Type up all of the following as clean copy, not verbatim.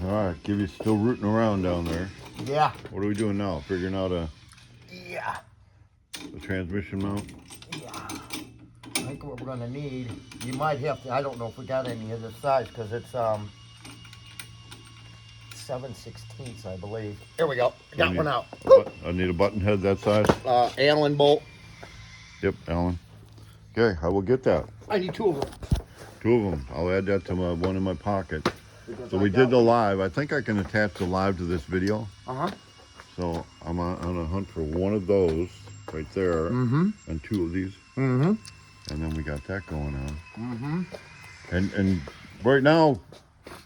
All right, Gibby's still rooting around down there. Yeah. What are we doing now? Figuring out the transmission mount? Yeah. I think what we're going to need, you might have to, I don't know if we got any of this size because it's 7/16, I believe. Here we go. I got one out. I need a button head that size? Allen bolt. Yep, Allen. Okay, I will get that. I need 2 of them. 2 of them. I'll add that to one in my pocket. So we did the live. I think I can attach the live to this video. So I'm on a hunt for one of those right there, and 2 of these. And then we got that going on. And right now,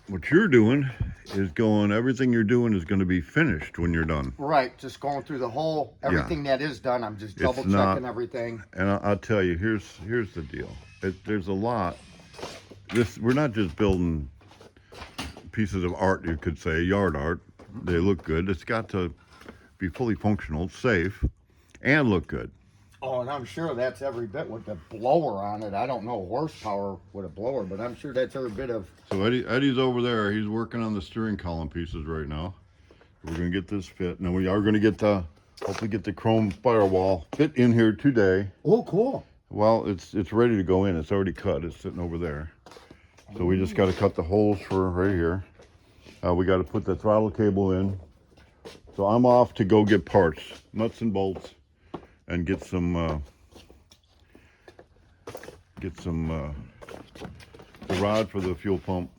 what you're doing is everything you're doing is going to be finished when you're done. Right, just going through the whole, everything that is done, I'm just double checking everything. And I'll tell you, here's the deal. There's a lot. We're not just building pieces of art, you could say, yard art. They look good. It's got to be fully functional, safe, and look good. Oh, and I'm sure that's every bit with the blower on it. I don't know horsepower with a blower, but I'm sure that's every bit of... So Eddie's over there. He's working on the steering column pieces right now. We're going to get this fit. Now we are going to hopefully get the chrome firewall fit in here today. Oh, cool. Well, it's ready to go in. It's already cut. It's sitting over there. So we just got to cut the holes for right here. We got to put the throttle cable in. So I'm off to go get parts, nuts and bolts, and get some the rod for the fuel pump.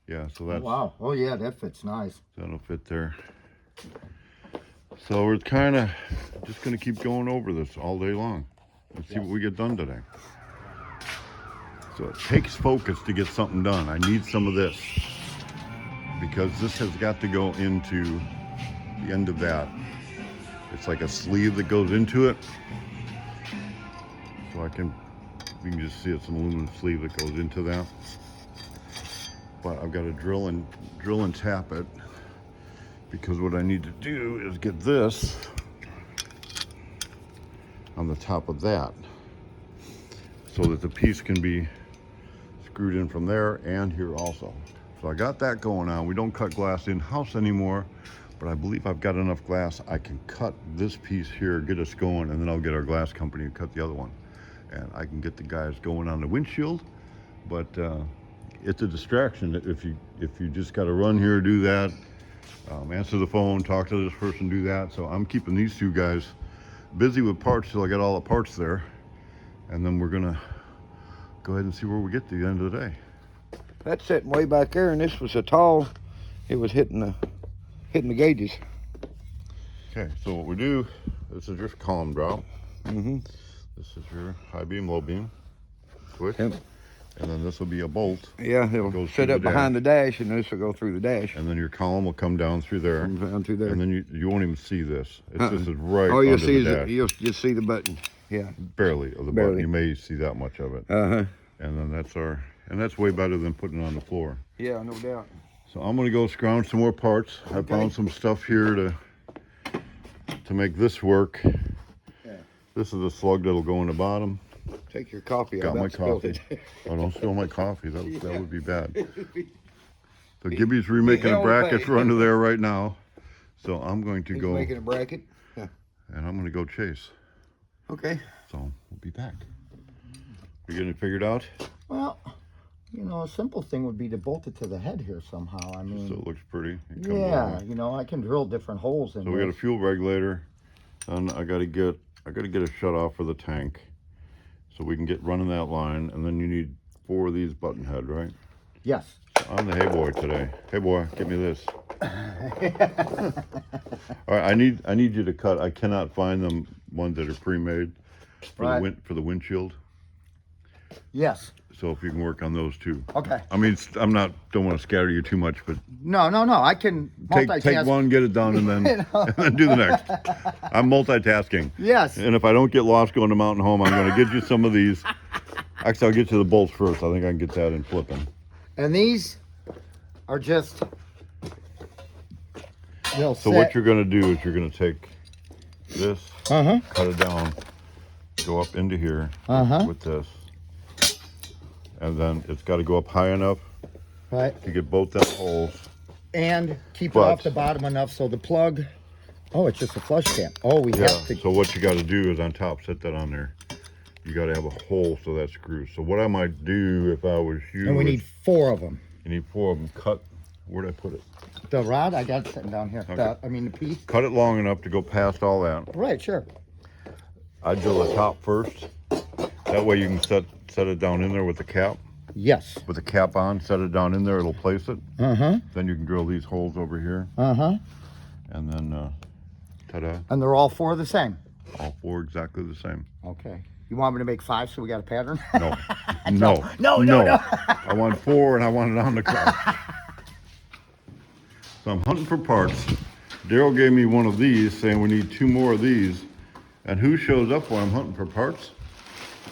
Yeah, so that's... Wow. Oh, yeah, that fits nice. That'll fit there. So we're kind of just going to keep going over this all day long and see what we get done today. So it takes focus to get something done. I need some of this because this has got to go into the end of that. It's like a sleeve that goes into it. So you can just see it's an aluminum sleeve that goes into that. But I've got to drill and tap it because what I need to do is get this on the top of that so that the piece can be screwed in from there and here also. So I got that going on. We don't cut glass in-house anymore, but I believe I've got enough glass. I can cut this piece here, get us going, and then I'll get our glass company to cut the other one. And I can get the guys going on the windshield, but it's a distraction if you just got to run here, do that, answer the phone, talk to this person, do that. So I'm keeping these 2 guys busy with parts till I get all the parts there, and then we're gonna go ahead and see where we get to the end of the day. That's sitting way back there, and this was a tall. It was hitting the gauges. Okay, so what we do, this is your column drop. This is your high beam, low beam switch. Yep. And then this will be a bolt. Yeah, it'll sit up behind the dash, and this will go through the dash. And then your column will come down through there. Down through there. And then you won't even see this. This is right all under you'll see the dash. You'll just see the button. Yeah. Barely of the button. You may see that much of it. And then that's way better than putting it on the floor. Yeah, no doubt. So I'm gonna go scrounge some more parts. Okay. I found some stuff here to make this work. Yeah. This is the slug that'll go in the bottom. Take your coffee. Got my coffee. Oh, don't spill my coffee. That would be bad. So Gibby's remaking the brackets for under there right now. So I'm going to go making a bracket. Yeah. And I'm going to go chase. Okay. So we'll be back. You getting it figured out? Well, you know, a simple thing would be to bolt it to the head here somehow. I mean, so it looks pretty. Yeah, you know, I can drill different holes in. So we got a fuel regulator, and I got to get a shut off for the tank, so we can get running that line. And then you need 4 of these button head, right? Yes. So I'm the hey boy today. Hey boy, give me this. All right, I need you to cut. I cannot find them ones that are pre-made for the windshield. Yes. So if you can work on those too. Okay. I mean, don't want to scatter you too much, but no. I can multitask. Take one, get it done, and then and then do the next. I'm multitasking. Yes. And if I don't get lost going to Mountain Home, I'm going to get you some of these. Actually, I'll get you the bolts first. I think I can get that in flipping. And these are just. So what you're going to do is you're going to take this, cut it down, go up into here with this. And then it's got to go up high enough Right. to get both them holes. And keep it But- off the bottom enough so the plug. Oh, it's just a flush cap. Oh, we Yeah. have to. So what you got to do is on top, set that on there. You got to have a hole so that screws. So what I might do if I was you, And we need 4 of them. you need 4 of them. Cut. Where'd I put it? The rod I got sitting down here. Okay. The piece. Cut it long enough to go past all that. Right, sure. I'd drill the top first. That way you can set it down in there with the cap. Yes. With the cap on, set it down in there. It'll place it. Uh-huh. Then you can drill these holes over here. Uh-huh. And then, ta-da. And they're all 4 the same. All 4 exactly the same. Okay. You want me to make 5 so we got a pattern? No. No. No. I want 4 and I want it on the car. So I'm hunting for parts. Daryl gave me one of these saying we need 2 more of these. And who shows up when I'm hunting for parts?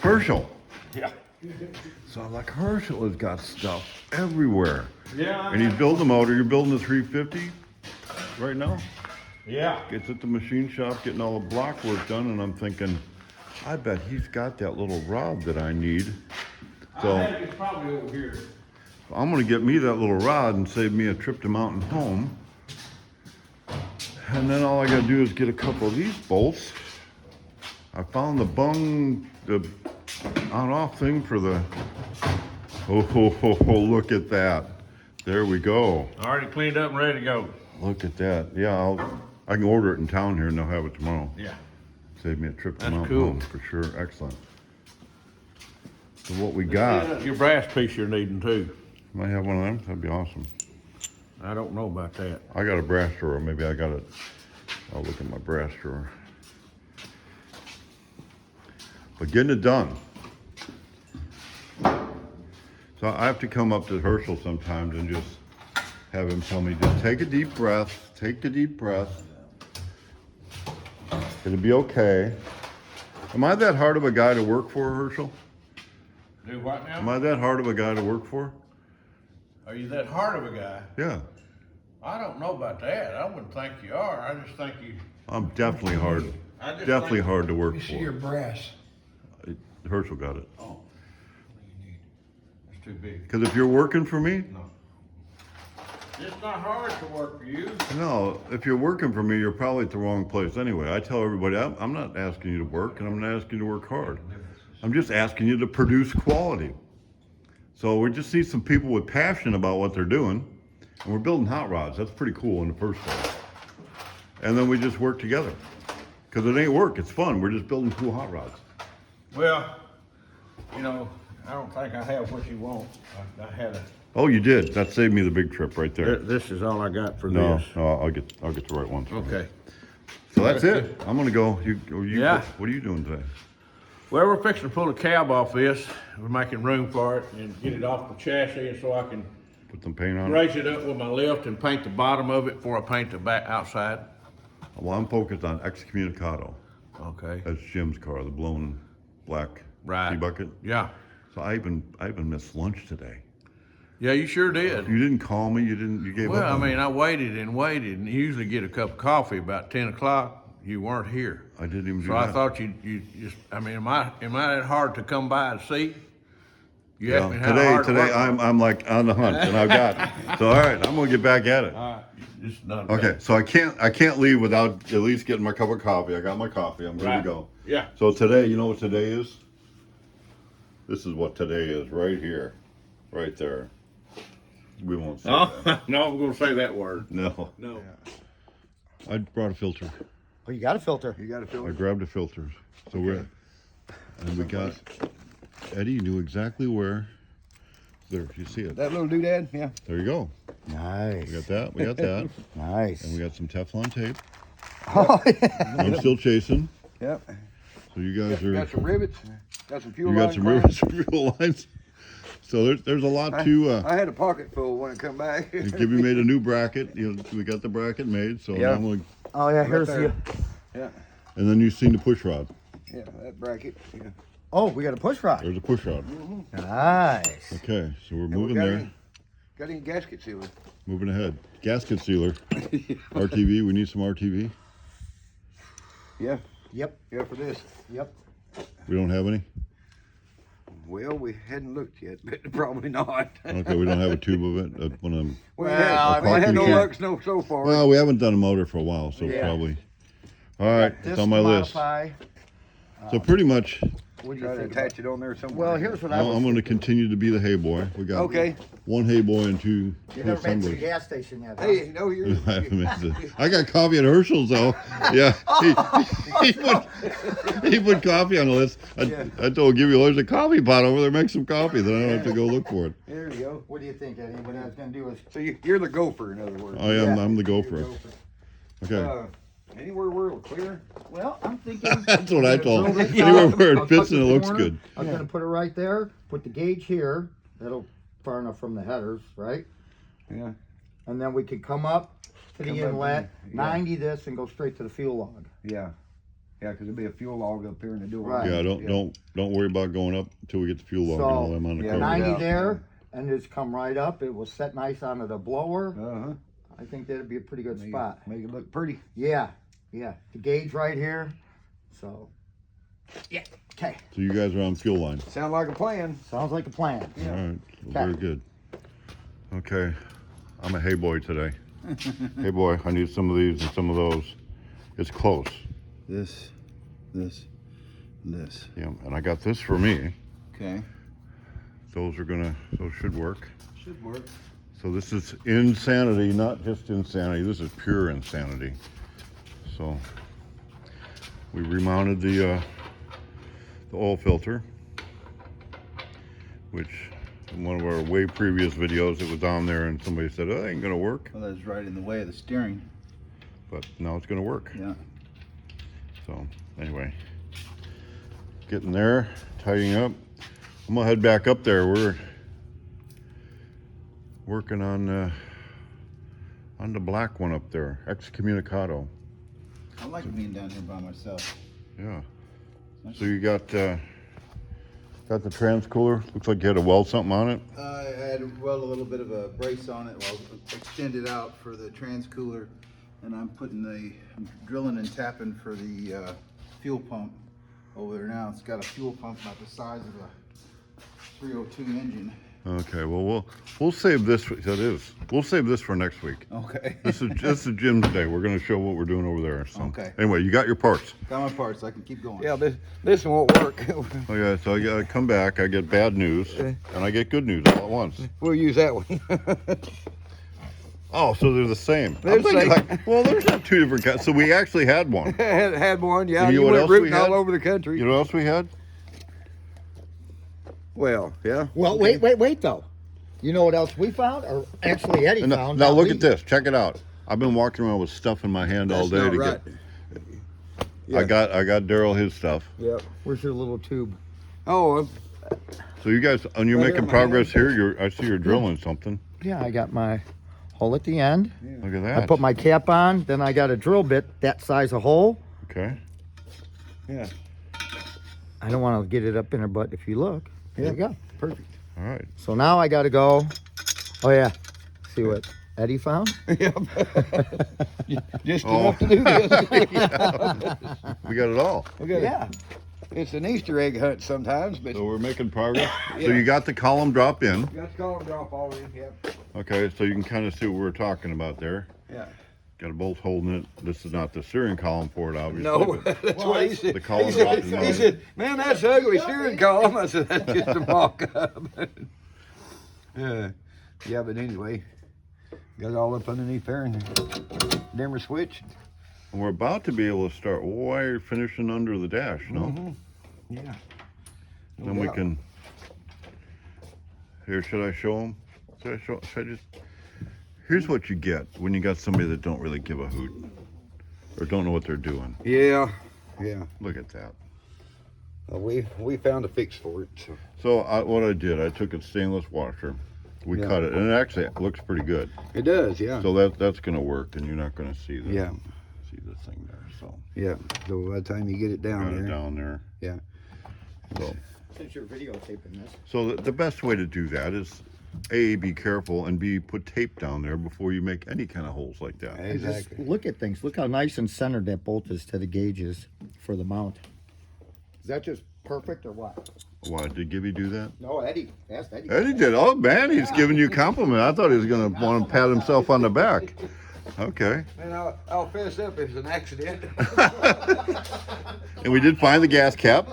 Herschel. Yeah. So I'm like, Herschel has got stuff everywhere. Yeah. And he's building a motor. You're building the 350 right now? Yeah. Gets at the machine shop, getting all the block work done, and I'm thinking, I bet he's got that little rod that I need. So I think it's probably over here. I'm gonna get me that little rod and save me a trip to Mountain Home. And then all I gotta do is get a couple of these bolts. I found the on-off thing for the, oh, look at that. There we go. Already cleaned up and ready to go. Look at that. Yeah, I can order it in town here and they'll have it tomorrow. Yeah. Save me a trip to That's Mountain cool. Home for sure. Excellent. So what we got, Your brass piece you're needing too. might have one of them. That'd be awesome. I don't know about that. I got a brass drawer. Maybe I got it. I'll look at my brass drawer. But getting it done. So I have to come up to Herschel sometimes and just have him tell me, just take a deep breath, take a deep breath. It'll be okay. Am I that hard of a guy to work for, Herschel? Do what Am now? I that hard of a guy to work for? Are you that hard of a guy? Yeah, I don't know about that. I wouldn't think you are. I just think you. I'm definitely hard. I just Definitely think- hard to work You see your for. brass. Herschel got it. Oh. It's too big. Because if you're working for me, No. It's not hard to work for you. no, if you're working for me, you're probably at the wrong place anyway. I tell everybody, I'm not asking you to work, and I'm not asking you to work hard. I'm just asking you to produce quality. So we just need some people with passion about what they're doing, and we're building hot rods. That's pretty cool in the first place. And then we just work together. Because it ain't work, it's fun. We're just building cool hot rods. Well, you know, I don't think I have what you want. I had a. Oh, you did. That saved me the big trip right there. This is all I got for No, this. no, I'll get the right ones. Okay. So that's it. I'm gonna go. Yeah. What are you doing today? Well, we're fixing to pull the cab off this. We're making room for it and get it off the chassis, and so I can Put some paint on it? raise it up with my lift and paint the bottom of it before I paint the back outside. Well, I'm focused on Excommunicado. Okay. That's Jim's car, the blown black Right. tea bucket. Yeah. So I even missed lunch today. Yeah, you sure did. You didn't call me. You gave Well, up. I on me. mean, I waited and waited, and you usually get a cup of coffee about 10 o'clock. You weren't here. I didn't even do So that. I thought you just, I mean, am I that hard to come by and see? You Yeah, asked me how hard to today work. I'm like on the hunt and I've got it. So all right, I'm gonna get back at it. All right, it's not Okay, so I can't leave without at least getting my cup of coffee. I got my coffee. I'm ready Right. to go. Yeah. So today, you know what today is? This is what today is right here, right there. We won't say that. Oh, no, I'm going to say that word. No. No. I brought a filter. Oh, you got a filter. You got to fill I it. grabbed a filter. So and we got, Eddie knew exactly where. There, you see it. That little doodad? Yeah. There you go. Nice. We got that. We got that. Nice. And we got some Teflon tape. Oh, yeah. I'm still chasing. Yep. So you guys Got are. some rivets. Got some fuel You got line some clamps. rivets, some fuel lines. So there's a lot to. I had a pocket full when I come back. Gibby made a new bracket. You know, we got the bracket made. So Yeah. now I'm gonna, Oh, yeah, here's there. the. Yeah. and then you've seen the push rod. Yeah, that bracket. Yeah. Oh, we got a push rod. There's a push rod. Nice. Okay, so we're And moving got there. Got any gasket sealer? Moving ahead. Gasket sealer. RTV. We need some RTV. Yeah. Yep. Yeah, for this. Yep. We don't have any. Well, we hadn't looked yet, but probably not. Okay, we don't have a tube of it. One of them. We Well, had, I we had no mean- luck so far. Well, we haven't done a motor for a while, so Yeah. probably. All right, This it's on my to list. modify. So pretty much, What do Try you to think? attach About? it on there somewhere. Well, here's what I was I'm going to thinking. continue to be the hay boy. We got Okay. one hay boy and two You never been to the assemblers. gas station yet, huh? Hey, no, you're. I haven't missed it. I got coffee at Herschel's though. Yeah, he put coffee on the list. I told Gibby, well, there's a coffee pot over there. Make some coffee. Then I don't have to go look for it. There you go. What do you think, Eddie? What I was gonna do is So you're the gopher, in other words. I am. Yeah. I'm the You're gopher. gopher. Okay, Anywhere where it'll clear? well, I'm thinking. that's what I told him. Drill this Anywhere out. where I'll it fits cut and it the looks corner. good. I'm gonna put it right there. Put the gauge here. That'll far enough from the headers, right? Yeah. And then we could come up to the Come up inlet, and- yeah. 90 this, and go straight to the fuel log. Yeah. Yeah, because there'll be a fuel log up here in the door. Right. Yeah, don't worry about going up until we get the fuel log and all them on the yeah, cover. 90 Yeah. there, and just come right up. It will set nice onto the blower. Uh-huh. I think that'd be a pretty good spot. Make it look pretty. Yeah, yeah. The gauge right here. So, yeah. Okay. So you guys are on fuel line. Sound like a plan. Sounds like a plan. All right, well, very good. Okay, I'm a hay boy today. Hey boy, I need some of these and some of those. It's close. This. Yeah, and I got this for me. Okay. Those should work. Should work. So this is insanity, not just insanity. This is pure insanity. So we remounted the oil filter, which in one of our way previous videos, it was on there and somebody said, oh, that ain't gonna work. Well, that's right in the way of the steering. But now it's gonna work. Yeah. So anyway, getting there, tidying up. I'm gonna head back up there. We're working on the black one up there, Excommunicado. I like being down here by myself. Yeah. So you got the trans cooler. Looks like you had to weld something on it. I had a little bit of a brace on it. Well, extended out for the trans cooler, and I'm drilling and tapping for the fuel pump over there now. It's got a fuel pump about the size of a 302 engine. Okay. Well, we'll save this. We'll save this for next week. Okay. This is Jim's day. We're gonna show what we're doing over there. So. Okay. Anyway, you got your parts. Got my parts. I can keep going. Yeah, this won't work. Okay. So I gotta come back. I get bad news and I get good news all at once. We'll use that one. Oh, so they're the same. They're I'm the thinking same. like, well, there's not two different kinds. So we actually had one. had one, yeah. You know You what went else we rooting had? all over the country. You know what else we had? Well, yeah. Well, wait though. You know what else we found? Or actually Eddie Now, found. now not look we. at this. Check it out. I've been walking around with stuff in my hand all That's day not to right. get. I got Daryl his stuff. Yep. Where's your little tube? Oh, So you guys, and you're Right here making in my progress here. I see you're drilling something. Yeah, I got my hole at the end. Look at that. I put my cap on. Then I got a drill bit that size of hole. Okay. yeah. I don't want to get it up in there, but if you look, there you go. Perfect. All right. So now I got to go. Oh yeah. See what Eddie found? Just Oh. enough to do this. We got it all. Okay. Yeah. It's an Easter egg hunt sometimes, but So we're making progress. So Yeah. you got the column drop in. got to call them drop all in. Yep. Okay. So you can kind of see what we're talking about there. Yeah. Got a bolt holding it. This is not the steering column for it, obviously. No, but- that's what he said. The column he said, dropped in he mine. said, man, that's ugly steering column. I said, that's just a mock-up. Yeah, but anyway, got it all up underneath there and dimmer switch. And we're about to be able to start wire finishing under the dash, no? Yeah. Then we can. Here, should I show them? Should I just? Here's what you get when you got somebody that don't really give a hoot or don't know what they're doing. Yeah. Yeah. Look at that. We found a fix for it. So. So what I did, I took a stainless washer, we Yeah. cut it, and it actually looks pretty good. It does, yeah. So that's gonna work, and you're not gonna see the Yeah. thing there. So Yeah. So by the time you get it got down it there. down there. Yeah. So Since you're videotaping this. So the best way to do that is A, be careful, and B, put tape down there before you make any kind of holes like that. And just Exactly. look at things. Look how nice and centered that bolt is to the gauges for the mount. Is that just perfect or what? Why, did Gibby do that? No, Eddie. Ask Eddie. Eddie did. Oh, man, he's giving you a compliment. I thought he was going to want to pat himself on the back. Okay. And I'll fess up if it's an accident. And we did find the gas cap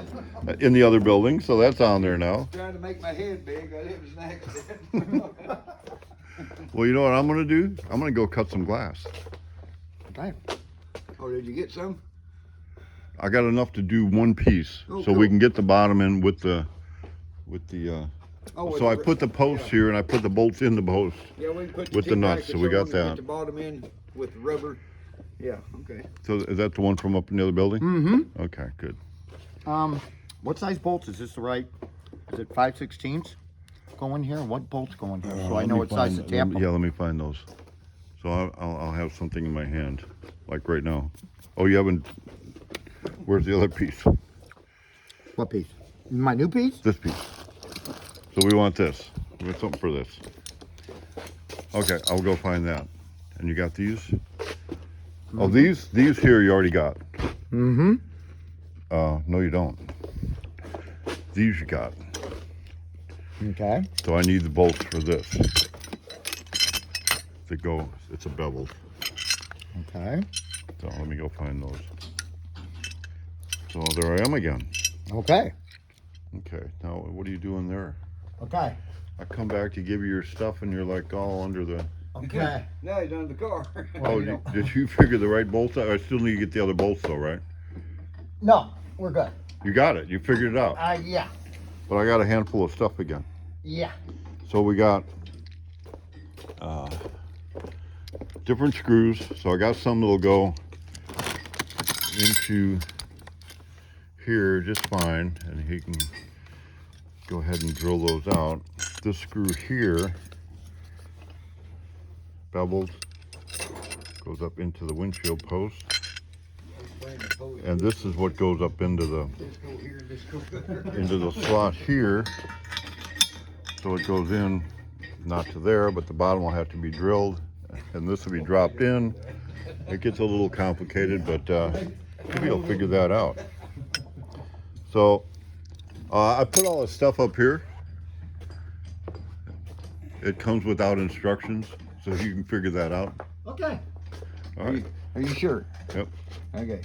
in the other building, so that's on there now. Trying to make my head big, but it was an accident. Well, you know what I'm going to do? I'm going to go cut some glass. Okay. Oh, did you get some? I got enough to do one piece, Oh, so we cool. can get the bottom in with the. Oh, So I put the posts here, and I put the bolts in the post. Yeah, we can put with the two nuts, so brackets we got on and that. Put the bottom in with rubber. Yeah, okay. So is that the one from up in the other building? Mm-hmm. Okay, good. What size bolts is this? The right? Is it 5/16 going here? What bolts going here? So I know what size to tap them. Yeah, let me find those. So I'll have something in my hand, like right now. Oh, you haven't. Where's the other piece? What piece? My new piece? This piece. So we want this. We want something for this. Okay, I'll go find that. And you got these? Oh, these here you already got. Mm-hmm. No, you don't. These you got. Okay. So I need the bolts for this. To go, it's a beveled. Okay. So let me go find those. So there I am again. Okay. Okay, now what are you doing there? Okay. I come back to give you your stuff and you're like all under the. Okay. Now he's under the car. Oh, did you figure the right bolts out? I still need to get the other bolts though, right? No, we're good. You got it. You figured it out. Yeah. But I got a handful of stuff again. Yeah. So we got different screws. So I got some that'll go into here just fine, and he can go ahead and drill those out. This screw here, beveled, goes up into the windshield post, and this is what goes up into the slot here. So it goes in, not to there, but the bottom will have to be drilled, and this will be dropped in. It gets a little complicated, but maybe I'll figure that out. So I put all this stuff up here. It comes without instructions, so you can figure that out. Okay. All right. Are you sure? Yep. Okay.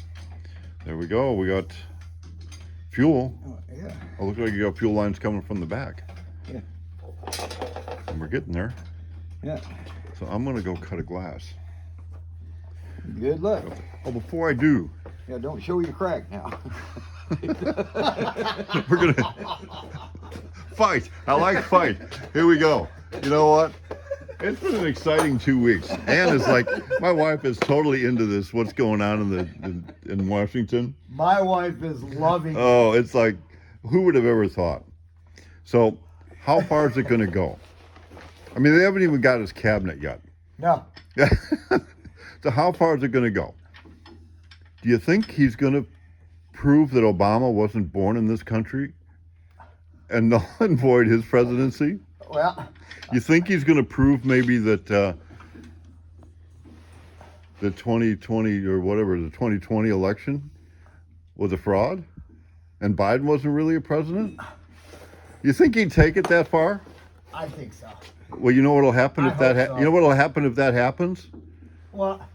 There we go. We got fuel. Oh, yeah. Oh, looks like you got fuel lines coming from the back. Yeah. And we're getting there. Yeah. So I'm gonna go cut a glass. Good luck. Oh, before I do, Yeah, don't show your crack now. we're gonna fight. I like fight. Here we go. You know what? It's been an exciting 2 weeks. Ann is like, my wife is totally into this. What's going on in Washington? My wife is loving it. Oh, it's like, who would have ever thought? So, how far is it going to go? I mean, they haven't even got his cabinet yet. No. So, how far is it going to go? Do you think he's going to prove that Obama wasn't born in this country and null and void his presidency? Well, You think he's going to prove maybe that the 2020 or whatever, the 2020 election was a fraud and Biden wasn't really a president? You think he'd take it that far? I think so. Well, you know what'll happen if I that hope so. you know what'll happen if that happens? Well,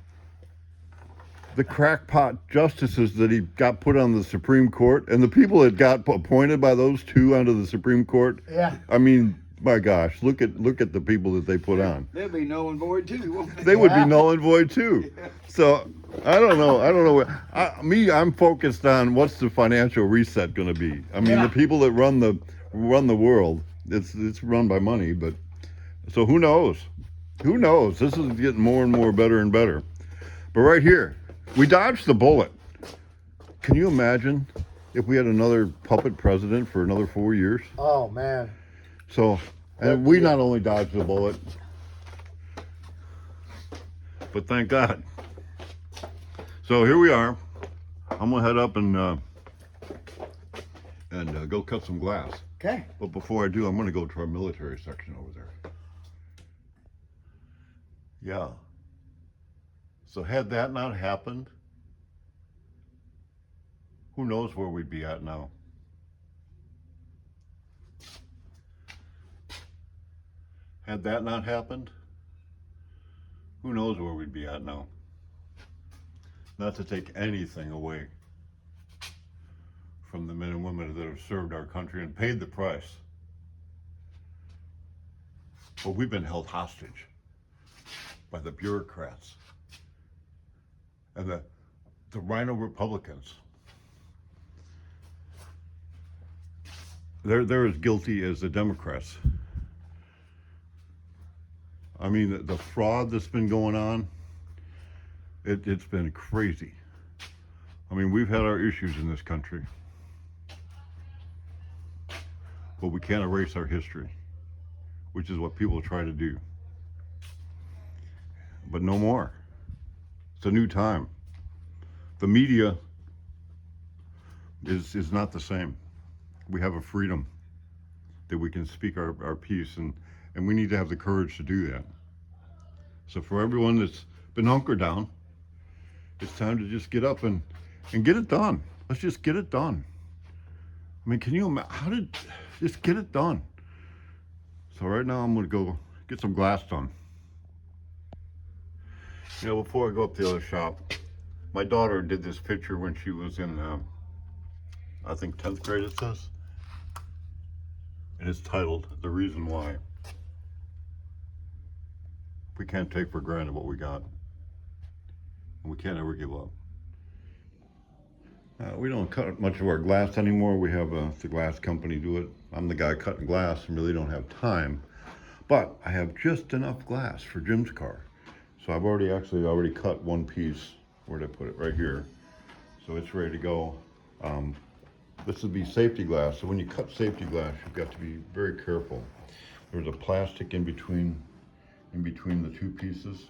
The crackpot justices that he got put on the Supreme Court and the people that got appointed by those two onto the Supreme Court. yeah. I mean, my gosh, look at the people that they put on. They'll be null and void too, won't they? They would be Yeah. null and void too. So I don't know. I'm focused on what's the financial reset going to be. I mean, Yeah. the people that run the world, it's run by money, but so who knows? Who knows? This is getting more and more better and better. But right here, we dodged the bullet. Can you imagine if we had another puppet president for another 4 years? Oh, man. So, and we not only dodged the bullet, but thank God. So here we are. I'm gonna head up and go cut some glass. Okay. But before I do, I'm gonna go to our military section over there. Yeah. So had that not happened, who knows where we'd be at now? Had that not happened, who knows where we'd be at now. Not to take anything away from the men and women that have served our country and paid the price. But we've been held hostage by the bureaucrats and the rhino Republicans. They're as guilty as the Democrats. I mean, the fraud that's been going on, it's been crazy. I mean, we've had our issues in this country, but we can't erase our history, which is what people try to do. But no more. It's a new time. The media is not the same. We have a freedom that we can speak our piece, and we need to have the courage to do that. So for everyone that's been hunkered down, it's time to just get up and get it done. Let's just get it done. I mean, can you imagine? Just get it done. So right now I'm gonna go get some glass done. You know, before I go up to the other shop, my daughter did this picture when she was in, I think 10th grade it says. And it's titled, "The Reason Why." We can't take for granted what we got. And we can't ever give up. We don't cut much of our glass anymore. We have the glass company do it. I'm the guy cutting glass and really don't have time. But I have just enough glass for Jim's car. So I've already cut one piece. Where'd I put it? Right here. So it's ready to go. This would be safety glass. So when you cut safety glass, you've got to be very careful. There's a plastic in between the two pieces.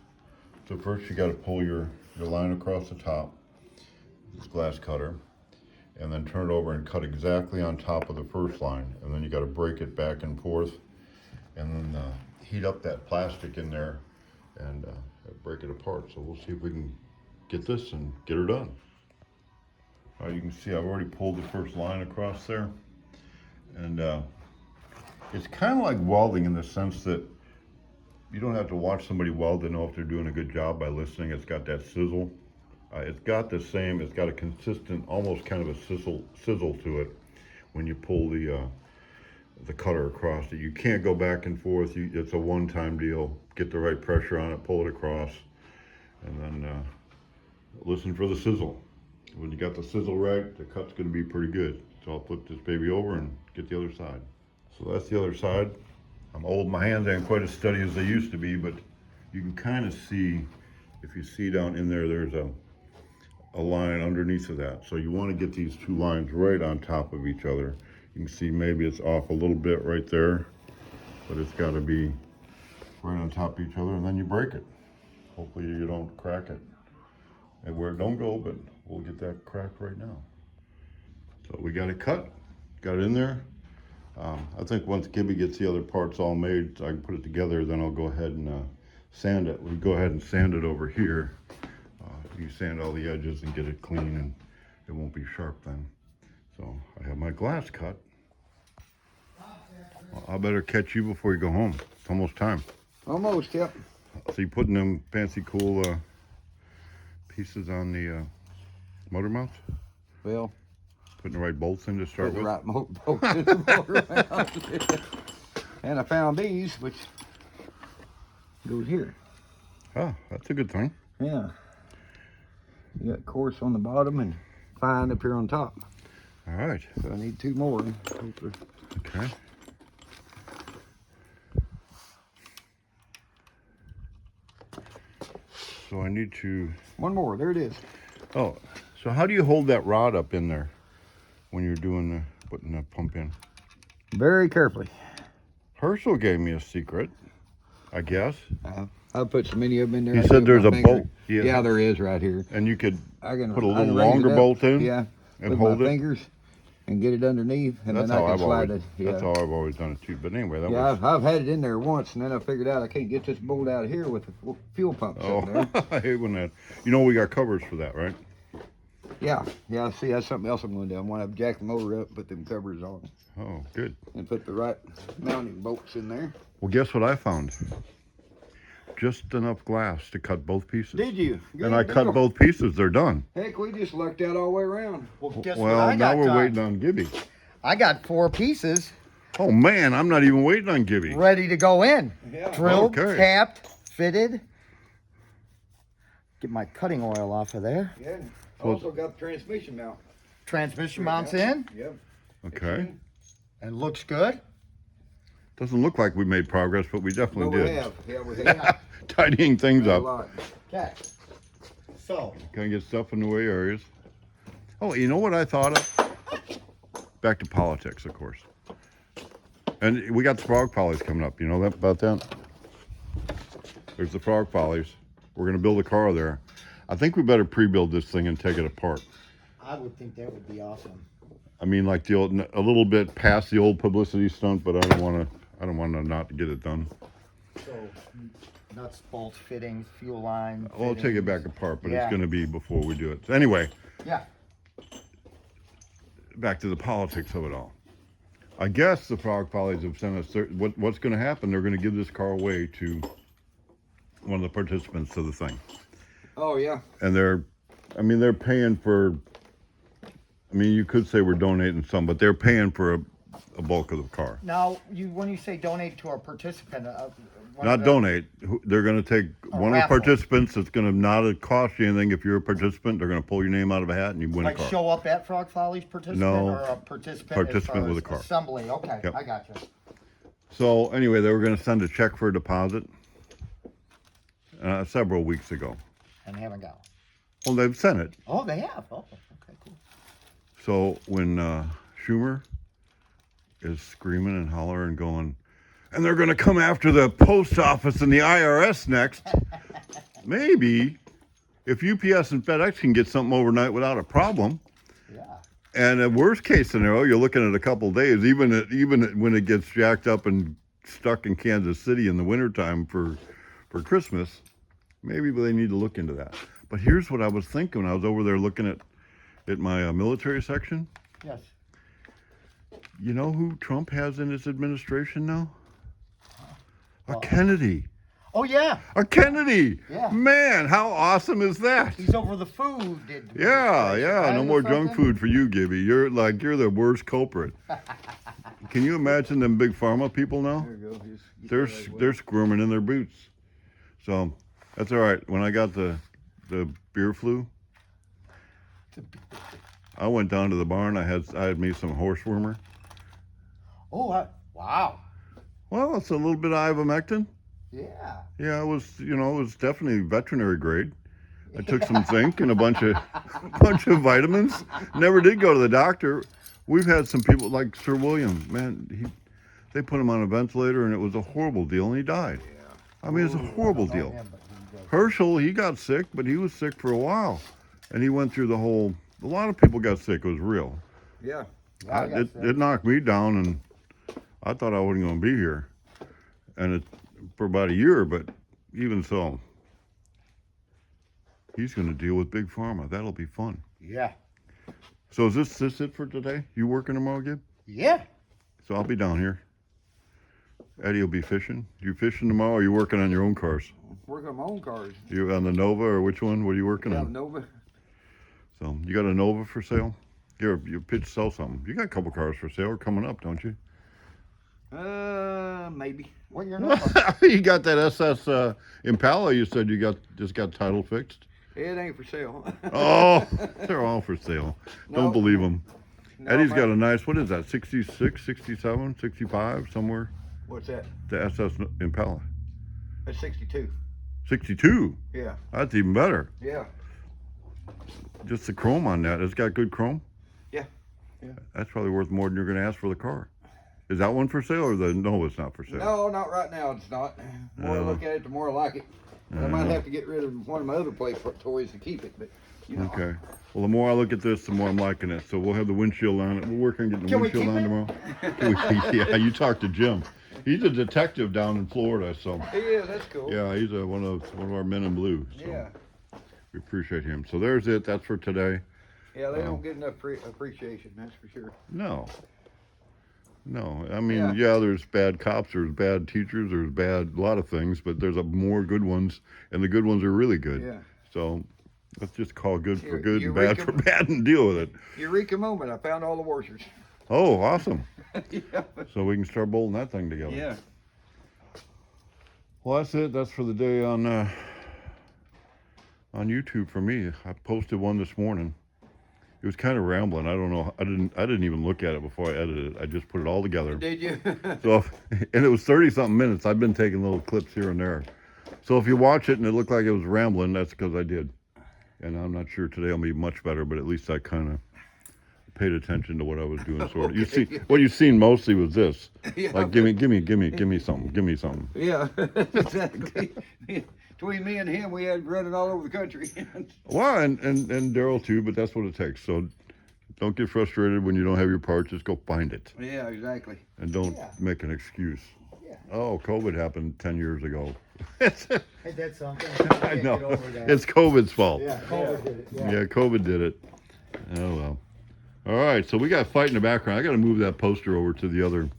So first you got to pull your line across the top, this glass cutter, and then turn it over and cut exactly on top of the first line. And then you got to break it back and forth, and then heat up that plastic in there and break it apart. So we'll see if we can get this and get her done. You can see I've already pulled the first line across there, and it's kind of like welding in the sense that you don't have to watch somebody weld to know if they're doing a good job by listening. It's got that sizzle. It's got a consistent, almost kind of a sizzle to it when you pull the cutter across it. You can't go back and forth. It's a one-time deal. Get the right pressure on it, pull it across, and then listen for the sizzle. When you got the sizzle right, the cut's gonna be pretty good. So I'll flip this baby over and get the other side. So that's the other side. I'm old, my hands ain't quite as steady as they used to be, but you can kind of see, if you see down in there, there's a line underneath of that. So you want to get these two lines right on top of each other. You can see maybe it's off a little bit right there, but it's got to be right on top of each other, and then you break it. Hopefully you don't crack it. And where it don't go, but we'll get that cracked right now. So we got it cut, got it in there. I think once Gibby gets the other parts all made, so I can put it together, then I'll go ahead and sand it. We go ahead and sand it over here. You sand all the edges and get it clean, and it won't be sharp then. So I have my glass cut. Well, I better catch you before you go home. It's almost time. Almost, yep. So you putting them fancy cool pieces on the motor mount? Well, Putting the right bolts in to start put the with? right bolts in the motor mount. And I found these, which goes here. Oh, that's a good thing. Yeah. You got coarse on the bottom and fine up here on top. All right. So I need two more. Hopefully. Okay. So I need to, One more, there it is. oh, so how do you hold that rod up in there when you're doing putting the pump in? Very carefully. Herschel gave me a secret, I guess. I put so many of them in there. He I said do it with there's my a finger. bolt. Yeah. Yeah, there is right here. And you could I can put a I little can raise longer it up, bolt in, yeah, and with hold my it. fingers and get it underneath, and That's then I how can I've slide always. it. Yeah. That's how I've always done it too. But anyway, that Yeah, was. I've had it in there once, and then I figured out I can't get this bolt out of here with the fuel pump sitting there. Oh, I hate when that. You know we got covers for that, right? Yeah, see, that's something else I'm going to do. I'm going to jack the motor up, put them covers on, Oh, good. and put the right mounting bolts in there. Well, guess what I found? Just enough glass to cut both pieces. Did you? And I cut both pieces. They're done. Heck, we just lucked out all the way around. Well, guess what Well, I now got we're done? waiting on Gibby. I got 4 pieces Oh man, I'm not even waiting on Gibby. ready to go in. Yeah. Drilled, Okay. tapped, fitted. Get my cutting oil off of there. Yeah. So Also got the transmission mount. Transmission mounts in Yep. Okay. and looks good. Doesn't look like we made progress, but we No, definitely we did. have. Yeah, we have. Tidying things A up. lot. Okay. So, Kind of get stuff in the way areas. Oh, you know what I thought of? Back to politics, of course. And we got the frog pollies coming up. You know that about that? There's the frog pollies. We're going to build a car there. I think we better pre-build this thing and take it apart. I would think that would be awesome. I mean, like the old, a little bit past the old publicity stunt, but I don't want to not get it done. So, nuts, bolts, fittings, fuel line. I'll take it fittings. back apart, but Yeah. it's going to be before we do it. So anyway, Yeah. back to the politics of it all. I guess the frog pollies have sent us, what's going to happen, they're going to give this car away to one of the participants to the thing. Oh, yeah. And they're paying for, you could say we're donating some, but they're paying for a bulk of the car. Now, when you say donate to a participant, Not donate. They're going to take one of the raffle. participants. It's going to not cost you anything. If you're a participant, they're going to pull your name out of a hat and you win like a car. show up at Frog Follies participant No. or a participant? Participant as far with as a car. Assembly. Okay, Yep. I got you. So anyway, they were going to send a check for a deposit several weeks ago. And they haven't got Well, one. they've sent it. Oh, they have. Oh, okay, cool. So when Schumer is screaming and hollering and going, and they're going to come after the post office and the IRS next, maybe if UPS and FedEx can get something overnight without a problem, Yeah. and a worst case scenario, you're looking at a couple of days, even when it gets jacked up and stuck in Kansas City in the wintertime for Christmas, maybe they need to look into that. But here's what I was thinking when I was over there looking at my military section. Yes. You know who Trump has in his administration now? A Well, Kennedy. Oh, yeah. A Kennedy. Yeah. Man, how awesome is that? He's over the food. Yeah. Right, No more or junk something? food for you, Gibby. You're the worst culprit. Can you imagine them big pharma people now? There you go. They're squirming in their boots. So that's all right. When I got the beer flu, I went down to the barn. I had me some horsewormer. Oh, wow. Well, it's a little bit of ivermectin. Yeah. Yeah, it was definitely veterinary grade. I took some zinc and a bunch of vitamins. Never did go to the doctor. We've had some people like Sir William. Man, they put him on a ventilator and it was a horrible deal and he died. I mean, it's a horrible deal. Herschel, he got sick, but he was sick for a while, and he went through a lot of people got sick. It was real. Yeah. It knocked me down, and I thought I wasn't going to be here, and for about a year. But even so, he's going to deal with big pharma. That'll be fun. Yeah. So is this it for today? You working tomorrow, Gib? Yeah. So I'll be down here. Eddie will be fishing. You fishing tomorrow? Or are you working on your own cars? Working on my own cars. You on the Nova or which one? What are you working Yeah, on? Nova. So you got a Nova for sale? You pitch sell something. You got a couple cars for sale coming up, don't you? Maybe. What your number? You got that SS Impala. You said you just got title fixed. It ain't for sale. Oh, they're all for sale. Don't No. believe them. No, Eddie's my- got a nice. What is that? 66, 67, 65 somewhere. What's that? The SS Impala. That's 62. 62. Yeah. That's even better. Yeah. Just the chrome on that. It's got good chrome. Yeah. Yeah. That's probably worth more than you're going to ask for the car. Is that one for sale or no? It's not for sale. No, not right now. It's not. The more I look at it, the more I like it. I might have to get rid of one of my other play toys to keep it, but you know. Okay. Well, the more I look at this, the more I'm liking it. So we'll have the windshield on it. We'll work on getting the Can we windshield keep on it? tomorrow. Yeah, you talk to Jim. He's a detective down in Florida, so Yeah, that's cool. yeah, he's one of our men in blue. So Yeah. we appreciate him. So there's it. That's for today. Yeah, they don't get enough appreciation, that's for sure. No. No, I mean, Yeah. yeah, there's bad cops, there's bad teachers, there's a lot of things, but there's more good ones, and the good ones are really good. Yeah. So let's just call good for Here, good and bad for bad and deal with it. Eureka moment! I found all the washers. Oh, awesome. Yeah. So we can start bolting that thing together. Yeah. Well, that's it. That's for the day on YouTube for me. I posted one this morning. It was kind of rambling. I don't know. I didn't even look at it before I edited it. I just put it all together. Did you? So, and it was 30-something minutes. I've been taking little clips here and there. So if you watch it and it looked like it was rambling, that's because I did. And I'm not sure today will be much better, but at least I kind of paid attention to what I was doing. Sort of. You see, what you've seen mostly was this. Yeah. Like, give me something. Give me something. Yeah. Exactly. Between me and him, we had running all over the country. Well, and Daryl too, but that's what it takes. So don't get frustrated when you don't have your parts. Just go find it. Yeah, exactly. And don't make an excuse. Yeah. Oh, COVID happened 10 years ago. Hey, that's something. I know. It's COVID's fault. Yeah, COVID did it. Yeah, COVID did it. Oh, well. All right, so we got a fight in the background. I got to move that poster over to the other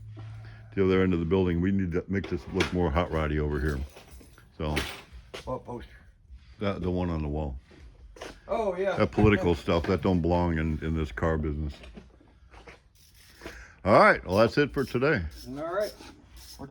end of the building. We need to make this look more hot roddy over here. So, What poster? the one on the wall. Oh, yeah. That political stuff, that don't belong in this car business. All right, well, that's it for today. All right.